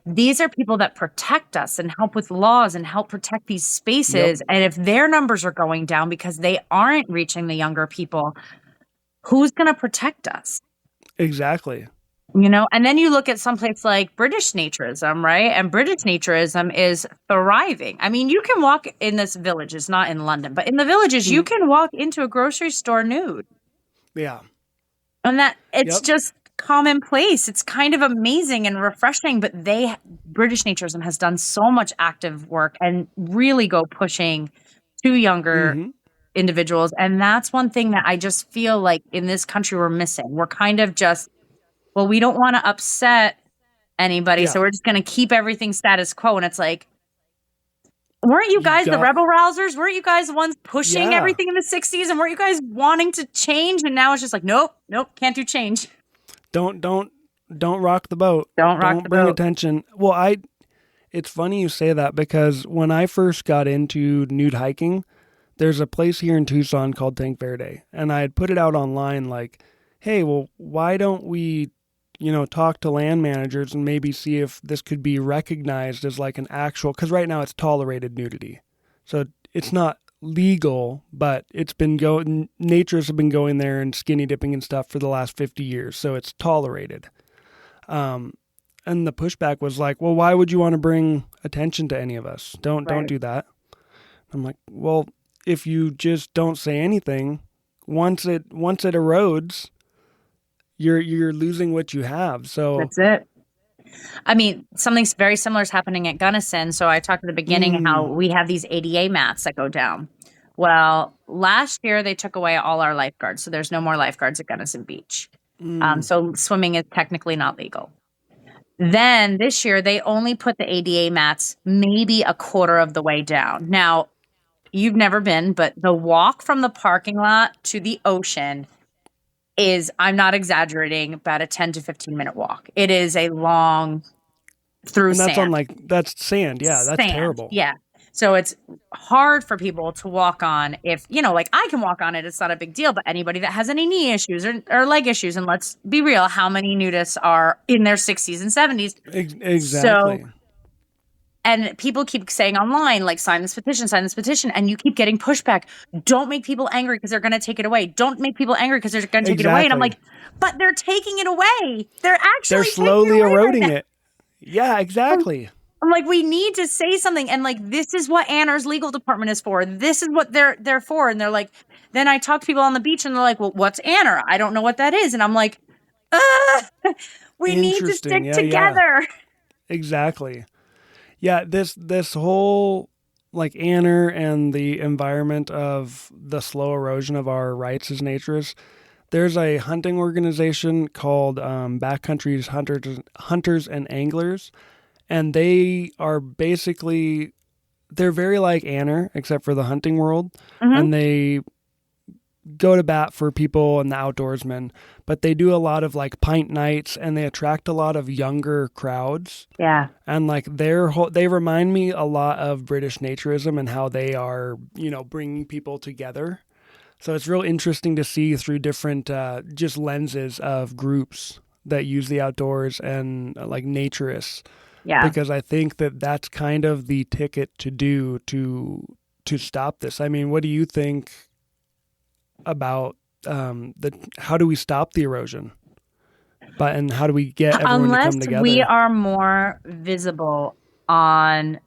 these are people that protect us and help with laws and help protect these spaces. And if their numbers are going down because they aren't reaching the younger people, who's going to protect us? Exactly. And then you look at someplace like British naturism, right? And British naturism is thriving. I mean, you can walk in this village. It's not in London, but in the villages, you can walk into a grocery store nude. Yeah. And that it's just commonplace. It's kind of amazing and refreshing, but British naturism has done so much active work and really go pushing to younger individuals. And that's one thing that I just feel like in this country we're missing. We're kind of just, well, we don't want to upset anybody, so we're just going to keep everything status quo. And it's like, weren't you guys the rebel rousers? Weren't you guys the ones pushing Yeah. everything in the 60s? And weren't you guys wanting to change? And now it's just like, nope, can't do change. Don't rock the boat. Don't bring attention. Well, it's funny you say that, because when I first got into nude hiking, there's a place here in Tucson called Tank Verde, and I had put it out online like, hey, well, why don't we, talk to land managers and maybe see if this could be recognized as like an actual, because right now it's tolerated nudity. So it's not legal, but it's been naturists have been going there and skinny dipping and stuff for the last 50 years. So it's tolerated. And the pushback was like, well, why would you want to bring attention to any of us? Don't do that. I'm like, well, if you just don't say anything, once it erodes, you're losing what you have. So that's it. I mean, something very similar is happening at Gunnison. So I talked at the beginning how we have these ADA mats that go down. Well, last year they took away all our lifeguards, so there's no more lifeguards at Gunnison Beach. So swimming is technically not legal. Then this year they only put the ADA mats maybe a quarter of the way down. Now, you've never been, but the walk from the parking lot to the ocean is, I'm not exaggerating, about a 10 to 15 minute walk. It is a long through and that's sand. That's sand. Yeah, that's sand. Terrible. Yeah. So it's hard for people to walk on. If, like I can walk on it, it's not a big deal, but anybody that has any knee issues or leg issues, and let's be real, how many nudists are in their 60s and 70s? Exactly. So, and people keep saying online, like, sign this petition, and you keep getting pushback. Don't make people angry because they're going to take it away. Don't make people angry because they're going to take it away. And I'm like, but they're taking it away. They're slowly eroding it. Yeah, exactly. I'm like, we need to say something. And like, this is what Anner's legal department is for. This is what they're for. And they're like, then I talk to people on the beach and they're like, well, what's Anner? I don't know what that is. And I'm like, we need to stick together. Yeah. Exactly. Yeah, this whole like Anner and the environment of the slow erosion of our rights as naturists. There's a hunting organization called Backcountry's Hunters and Anglers, and they are basically, they're very like Anner except for the hunting world, and they go to bat for people and the outdoorsmen, but they do a lot of like pint nights and they attract a lot of younger crowds. Yeah. And like they remind me a lot of British naturism and how they are, bringing people together. So it's real interesting to see through different just lenses of groups that use the outdoors and like naturists. Yeah. Because I think that that's kind of the ticket to do to stop this. I mean, what do you think about how do we stop the erosion? And how do we get everyone to come together? Unless we are more visible on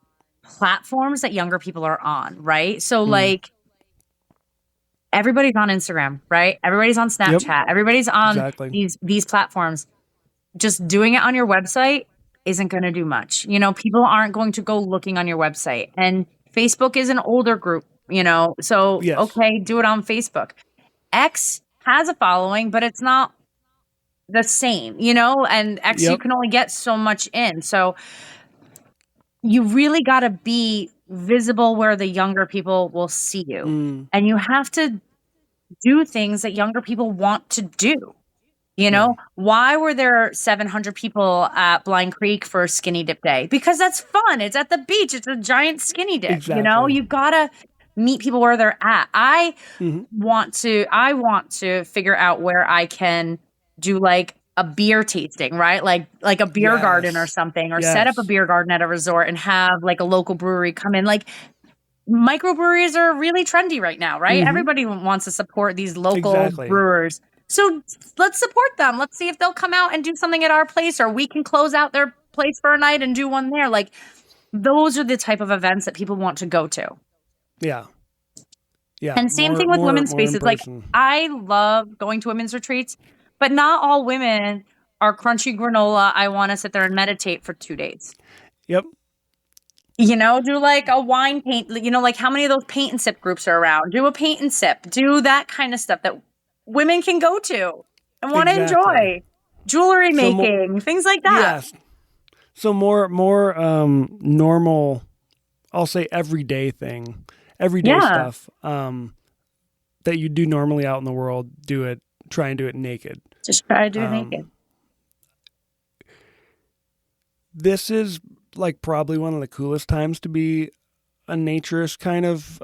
platforms that younger people are on, right? So like everybody's on Instagram, right? Everybody's on Snapchat. Yep. Everybody's on these platforms. Just doing it on your website isn't going to do much. People aren't going to go looking on your website. And Facebook is an older group, so yes. Okay, do it on Facebook. X has a following, but it's not the same, and X, you can only get so much in. So you really got to be visible where the younger people will see you. And you have to do things that younger people want to do. Why were there 700 people at Blind Creek for Skinny Dip Day? Because that's fun. It's at the beach. It's a giant skinny dip. Exactly. You gotta meet people where they're at. I want to figure out where I can do like a beer tasting, right? Like a beer garden or something, or set up a beer garden at a resort and have like a local brewery come in. Like microbreweries are really trendy right now, right? Everybody wants to support these local brewers. So let's support them. Let's see if they'll come out and do something at our place, or we can close out their place for a night and do one there. Like those are the type of events that people want to go to. Yeah. Yeah. And same thing with women's spaces. Like I love going to women's retreats, but not all women are crunchy granola. I want to sit there and meditate for 2 days. Yep. Do like a wine paint, like how many of those paint and sip groups are around? Do a paint and sip, do that kind of stuff that women can go to and want to enjoy. Jewelry making, things like that. Yes. So more normal I'll say everyday thing, everyday Yeah. stuff that you do normally out in the world, try and do it naked. Just try to do it naked. Um, this is like probably one of the coolest times to be a naturist kind of,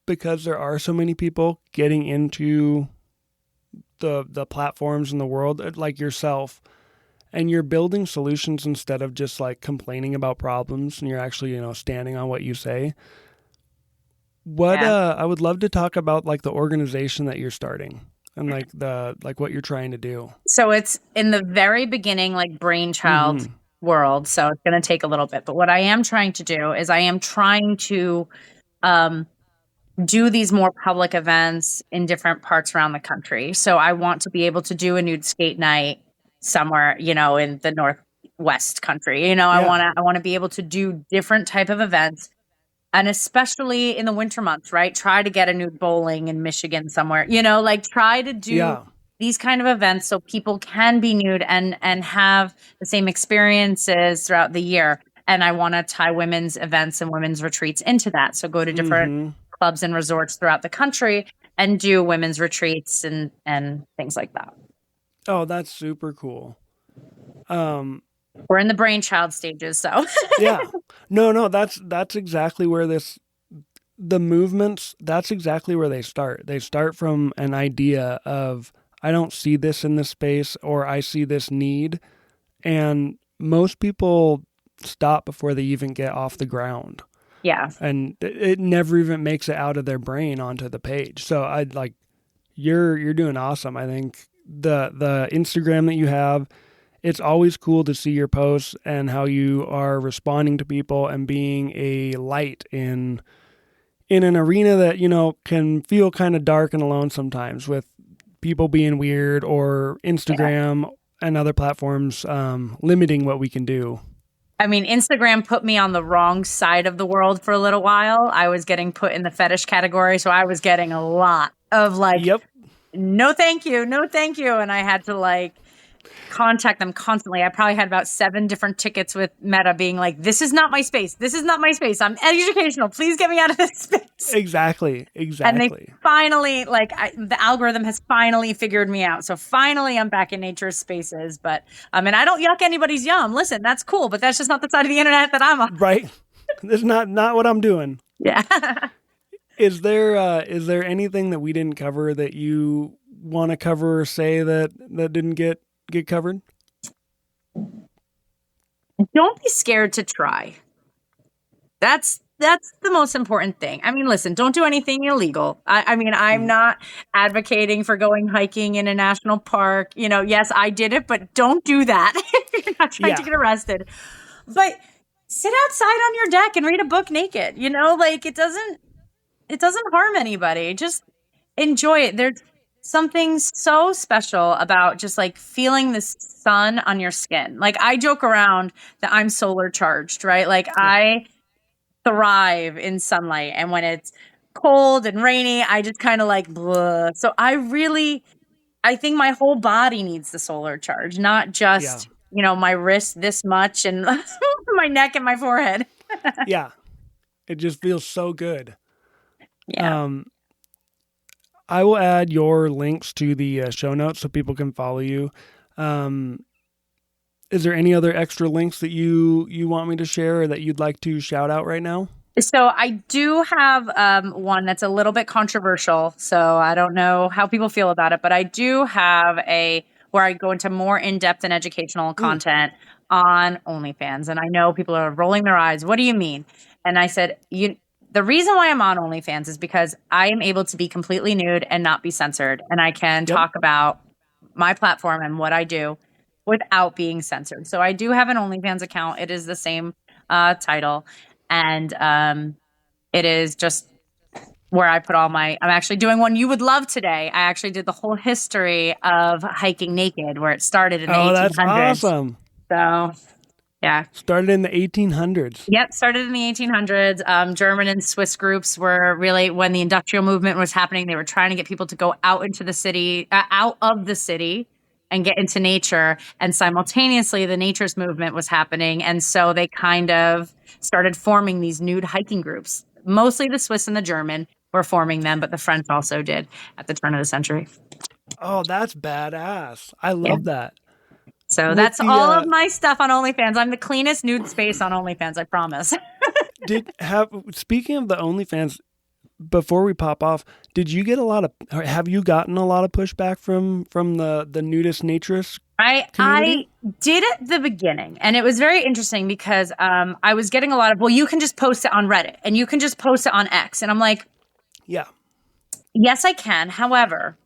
because there are so many people getting into the platforms in the world like yourself, and you're building solutions instead of just like complaining about problems, and you're actually, standing on what you say. Yeah. I would love to talk about like the organization that you're starting and like what you're trying to do. So it's in the very beginning, like brainchild Mm-hmm. world. So it's going to take a little bit. But what I am trying to do is I am trying to um, do these more public events in different parts around the country. So I want to be able to do a nude skate night somewhere, in the Northwest country. Yeah. I want to be able to do different type of events, and especially in the winter months, right? Try to get a nude bowling in Michigan somewhere, like try to do Yeah. these kind of events so people can be nude and have the same experiences throughout the year. And I want to tie women's events and women's retreats into that. So go to different Mm-hmm. clubs and resorts throughout the country and do women's retreats and things like that. Oh, that's super cool. Um, We're in the brainchild stages, so yeah. No, that's exactly where the movements, that's exactly where they start. They start from an idea of, I don't see this in this space, or I see this need. And most people stop before they even get off the ground. yeah. And it never even makes it out of their brain onto the page. So I'd like, you're doing awesome. I think the Instagram that you have, it's always cool to see your posts and how you are responding to people and being a light in an arena that, can feel kind of dark and alone sometimes, with people being weird, or Instagram and other platforms limiting what we can do. I mean, Instagram put me on the wrong side of the world for a little while. I was getting put in the fetish category, so I was getting a lot of like, Yep. no thank you, no thank you. And I had to like contact them constantly. I probably had about 7 different tickets with Meta being like, this is not my space. This is not my space. I'm educational. Please get me out of this space. Exactly. And they finally, the algorithm has finally figured me out. So finally I'm back in nature's spaces. But and I don't yuck anybody's yum. Listen, that's cool, but that's just not the side of the internet that I'm on. Right. This is not what I'm doing. Yeah. Is there anything that we didn't cover that you want to cover, or say that didn't get covered? Don't be scared to try. That's the most important thing. I mean, listen, don't do anything illegal. I'm not advocating for going hiking in a national park. Yes, I did it, but don't do that if you're not trying to get arrested. But sit outside on your deck and read a book naked. It doesn't harm anybody. Just enjoy it. There's something so special about just like feeling the sun on your skin. Like, I joke around that I'm solar charged, right? Like, I thrive in sunlight, and when it's cold and rainy, I just kind of like blah. So I think my whole body needs the solar charge, not just my wrist this much and my neck and my forehead. Yeah, it just feels so good. Yeah. I will add your links to the show notes so people can follow you. Is there any other extra links that you want me to share, or that you'd like to shout out right now? So I do have one that's a little bit controversial. So I don't know how people feel about it, but I do have where I go into more in-depth and educational content on OnlyFans. And I know people are rolling their eyes. What do you mean? And I said, the reason why I'm on OnlyFans is because I am able to be completely nude and not be censored. And I can talk about my platform and what I do without being censored. So I do have an OnlyFans account. It is the same title. And it is just where I put I'm actually doing one you would love today. I actually did the whole history of hiking naked, where it started in the 1800s. Oh, that's awesome. So, yeah. Started in the 1800s. Yep, started in the 1800s. German and Swiss groups were really, when the industrial movement was happening, they were trying to get people to go out into the city, out of the city, and get into nature. And simultaneously, the naturist movement was happening. And so they kind of started forming these nude hiking groups. Mostly the Swiss and the German were forming them, but the French also did at the turn of the century. Oh, that's badass. I Yeah. love that. So that's all of my stuff on OnlyFans. I'm the cleanest nude space on OnlyFans, I promise. Speaking of the OnlyFans, before we pop off, have you gotten a lot of pushback from the nudist naturist community? I did at the beginning, and it was very interesting because I was getting a lot of, well, you can just post it on Reddit and you can just post it on X. And I'm like, yeah, yes, I can. However,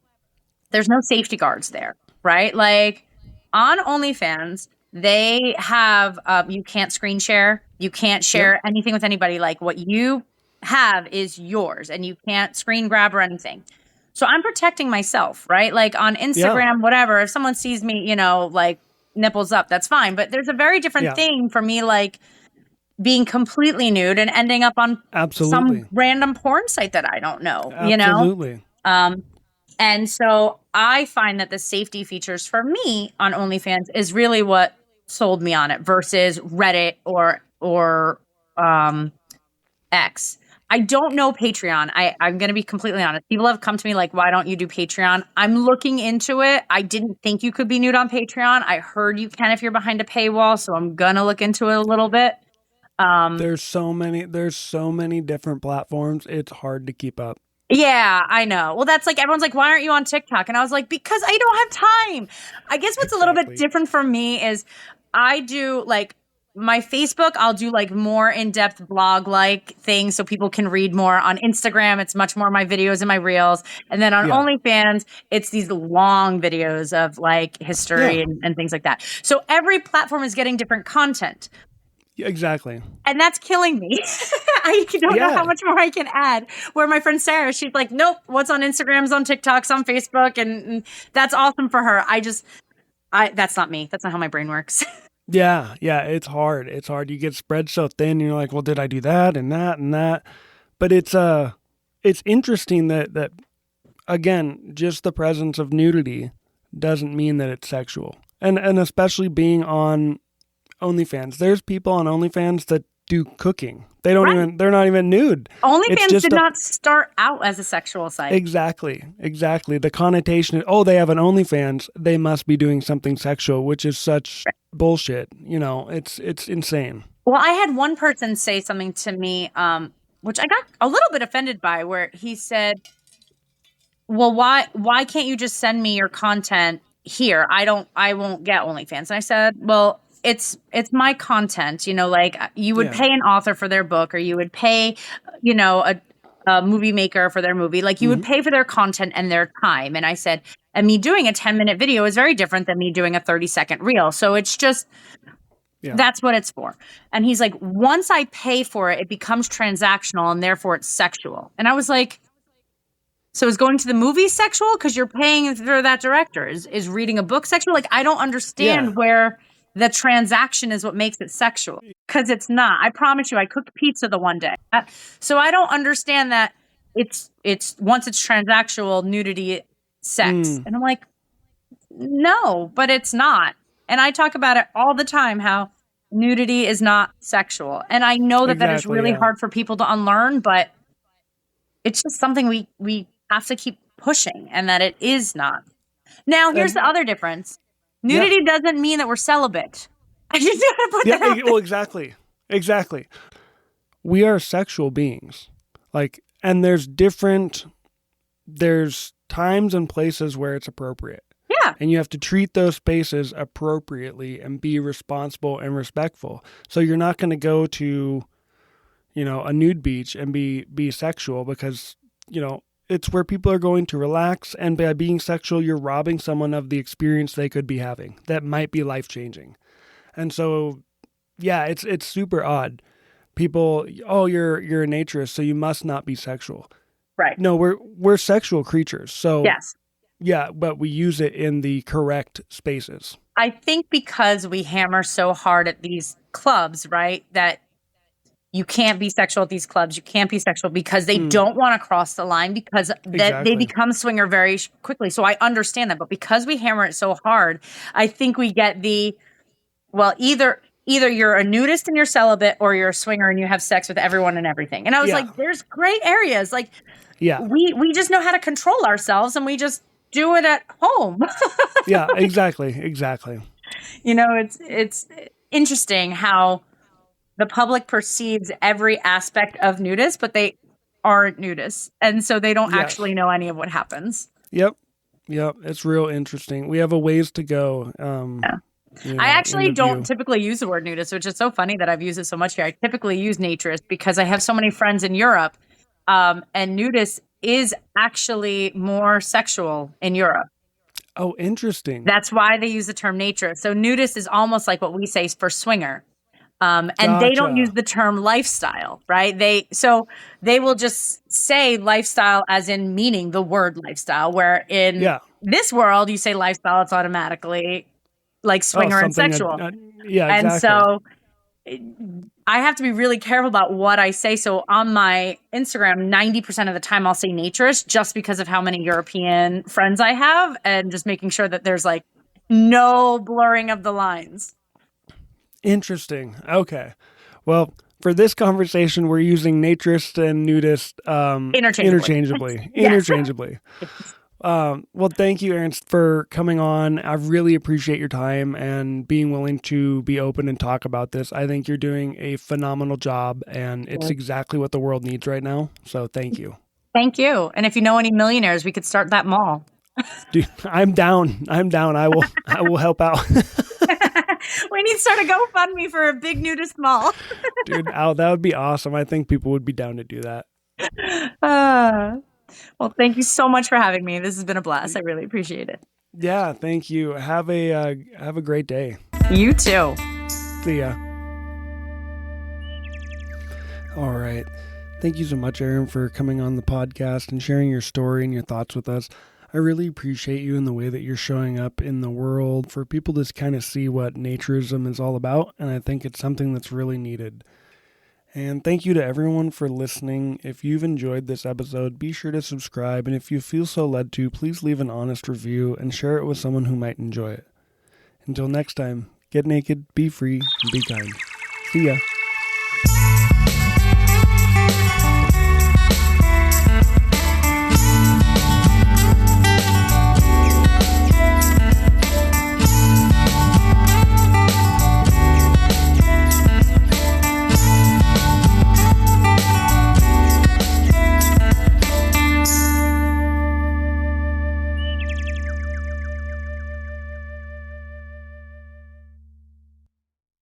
there's no safety guards there, right? Like on OnlyFans, they have, you can't screen share. You can't share anything with anybody. Like what you have is yours and you can't screen grab or anything. So I'm protecting myself, right? Like on Instagram, whatever, if someone sees me, like nipples up, that's fine. But there's a very different thing for me, like being completely nude and ending up on some random porn site that I don't know, Absolutely. And so I find that the safety features for me on OnlyFans is really what sold me on it versus Reddit or X. I don't know Patreon. I'm going to be completely honest. People have come to me like, why don't you do Patreon? I'm looking into it. I didn't think you could be nude on Patreon. I heard you can if you're behind a paywall. So I'm going to look into it a little bit. There's so many different platforms. It's hard to keep up. Yeah, I know. Well, that's like, everyone's like, why aren't you on TikTok? And I was like, because I don't have time. I guess what's a little bit different for me is I do like my Facebook, I'll do like more in-depth blog-like things so people can read more. On Instagram, it's much more my videos and my reels. And then on OnlyFans, it's these long videos of like history and things like that. So every platform is getting different content. Exactly. And that's killing me. I don't know how much more I can add. Where my friend Sarah, she's like, nope, what's on Instagram's on TikTok's on Facebook. And that's awesome for her. That's not me. That's not how my brain works. Yeah. It's hard. You get spread so thin and you're like, well, did I do that and that and that? But it's interesting that again, just the presence of nudity doesn't mean that it's sexual. And especially being on OnlyFans. There's people on OnlyFans that do cooking. They're not even nude. OnlyFans did not start out as a sexual site. Exactly. The connotation is, they have an OnlyFans, they must be doing something sexual, which is such bullshit. It's insane. Well, I had one person say something to me, which I got a little bit offended by, where he said, well, why can't you just send me your content here? I won't get OnlyFans. And I said, well, it's my content, like you would pay an author for their book, or you would pay, a movie maker for their movie. Like you would pay for their content and their time. And I said, and me doing a 10-minute video is very different than me doing a 30-second reel. So it's just, that's what it's for. And he's like, once I pay for it, it becomes transactional and therefore it's sexual. And I was like, so is going to the movie sexual? Because you're paying for that director. Is reading a book sexual? Like, I don't understand where the transaction is what makes it sexual, because it's not. I promise you, I cooked pizza the one day. So I don't understand that it's once it's transactional, nudity, sex. And I'm like, no, but it's not. And I talk about it all the time, how nudity is not sexual. And I know that is really hard for people to unlearn, but it's just something we have to keep pushing, and that it is not. Now, here's the other difference. Nudity doesn't mean that we're celibate. I just gotta put that out there. Well, exactly. We are sexual beings. And there's times and places where it's appropriate. Yeah. And you have to treat those spaces appropriately and be responsible and respectful. So you're not going to go to, a nude beach and be sexual, because, it's where people are going to relax, and by being sexual, you're robbing someone of the experience they could be having that might be life-changing. And so, it's super odd. People, you're a naturist, so you must not be sexual. Right. No, we're sexual creatures. So yes. Yeah, but we use it in the correct spaces. I think because we hammer so hard at these clubs, right, that you can't be sexual at these clubs. You can't be sexual because they don't want to cross the line because they become swinger very quickly. So I understand that. But because we hammer it so hard, I think we get either you're a nudist and you're celibate or you're a swinger and you have sex with everyone and everything. And I was like, there's gray areas. Like, we just know how to control ourselves and we just do it at home. Yeah, exactly. It's interesting how the public perceives every aspect of nudists, but they aren't nudists. And so they don't actually know any of what happens. Yep. It's real interesting. We have a ways to go. I actually don't typically use the word nudist, which is so funny that I've used it so much here. I typically use naturist because I have so many friends in Europe. And nudist is actually more sexual in Europe. Oh, interesting. That's why they use the term naturist. So nudist is almost like what we say for swinger. And they don't use the term lifestyle, right? They will just say lifestyle as in meaning the word lifestyle, where in this world, you say lifestyle, it's automatically like swinger and sexual. Exactly. And so I have to be really careful about what I say. So on my Instagram, 90% of the time I'll say naturist just because of how many European friends I have and just making sure that there's like no blurring of the lines. Interesting. Okay. Well, for this conversation, we're using naturist and nudist interchangeably. Well, thank you, Erin, for coming on. I really appreciate your time and being willing to be open and talk about this. I think you're doing a phenomenal job, and it's exactly what the world needs right now. So thank you. Thank you. And if you know any millionaires, we could start that mall. Dude, I'm down. I will help out. We need to start a GoFundMe for a big nudist mall. Dude, that would be awesome. I think people would be down to do that. Well, thank you so much for having me. This has been a blast. I really appreciate it. Yeah, thank you. Have a great day. You too. See ya. All right. Thank you so much, Erin, for coming on the podcast and sharing your story and your thoughts with us. I really appreciate you in the way that you're showing up in the world for people to kind of see what naturism is all about, and I think it's something that's really needed. And thank you to everyone for listening. If you've enjoyed this episode, be sure to subscribe, and if you feel so led to, please leave an honest review and share it with someone who might enjoy it. Until next time, get naked, be free, and be kind. See ya.